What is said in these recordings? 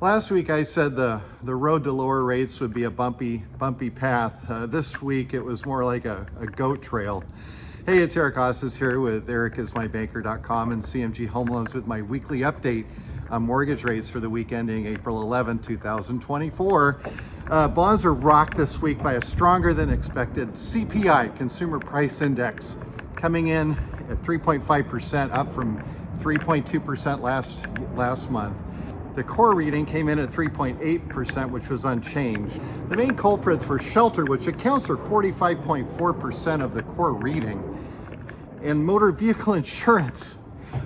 Last week I said the road to lower rates would be a bumpy path. This week it was more like a goat trail. Hey, it's Eric Osses here with ericismybanker.com and CMG Home Loans with my weekly update on mortgage rates for the week ending April 11, 2024. Bonds are rocked this week by a stronger than expected CPI, Consumer Price Index, coming in at 3.5%, up from 3.2% last month. The core reading came in at 3.8%, which was unchanged. The main culprits were shelter, which accounts for 45.4% of the core reading, and motor vehicle insurance,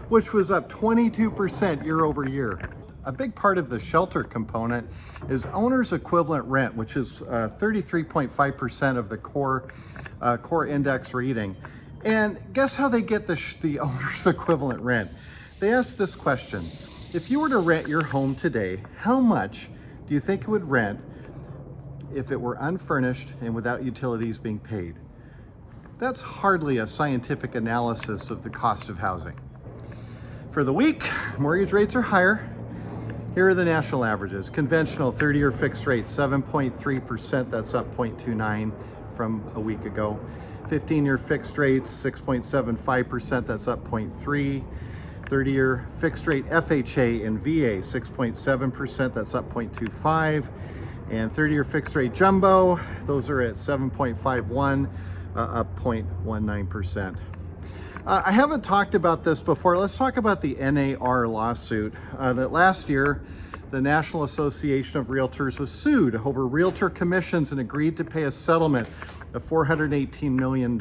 which was up 22% year over year. A big part of the shelter component is owner's equivalent rent, which is 33.5% of the core index reading. And guess how they get the owner's equivalent rent? They ask this question: if you were to rent your home today, how much do you think it would rent if it were unfurnished and without utilities being paid? That's hardly a scientific analysis of the cost of housing. For the week, mortgage rates are higher. Here are the national averages. Conventional 30-year fixed rate, 7.3%, that's up 0.29 from a week ago. 15-year fixed rates, 6.75%, that's up 0.3. 30-year fixed rate FHA and VA, 6.7%, that's up 0.25. And 30-year fixed rate jumbo, those are at 7.51, up 0.19%. I haven't talked about this before. Let's talk about the NAR lawsuit. That last year, the National Association of Realtors was sued over realtor commissions and agreed to pay a settlement of $418 million.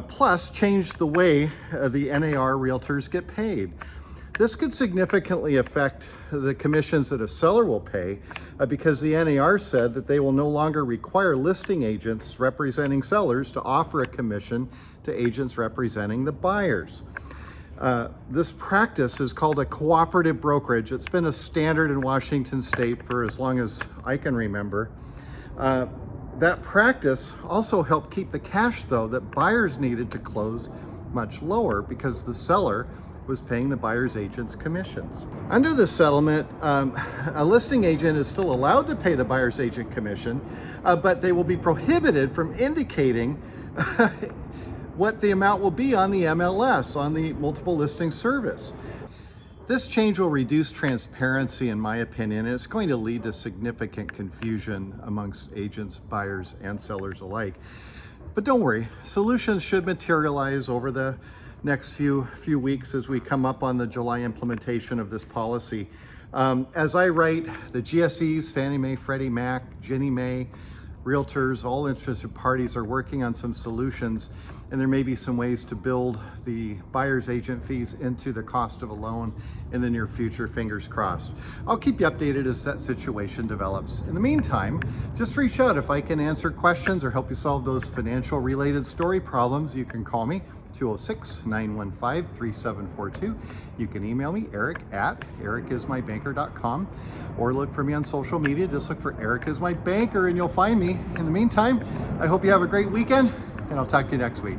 Plus changed the way the NAR realtors get paid. This could significantly affect the commissions that a seller will pay because the NAR said that they will no longer require listing agents representing sellers to offer a commission to agents representing the buyers. This practice is called a cooperative brokerage. It's been a standard in Washington state for as long as I can remember. That practice also helped keep the cash, though, that buyers needed to close much lower because the seller was paying the buyer's agent's commissions. Under the settlement, a listing agent is still allowed to pay the buyer's agent commission, but they will be prohibited from indicating what the amount will be on the MLS, on the multiple listing service. This change will reduce transparency, in my opinion, and it's going to lead to significant confusion amongst agents, buyers, and sellers alike. But don't worry, solutions should materialize over the next few weeks as we come up on the July implementation of this policy. As I write, the GSEs, Fannie Mae, Freddie Mac, Ginnie Mae, realtors, all interested parties are working on some solutions, and there may be some ways to build the buyer's agent fees into the cost of a loan in the near future, fingers crossed. I'll keep you updated as that situation develops. In the meantime, just reach out if I can answer questions or help you solve those financial related story problems. You can call me 206-915-3742. You can email me, eric@ericismybanker.com, or look for me on social media. Just look for Eric is my banker and you'll find me. In the meantime, I hope you have a great weekend, and I'll talk to you next week.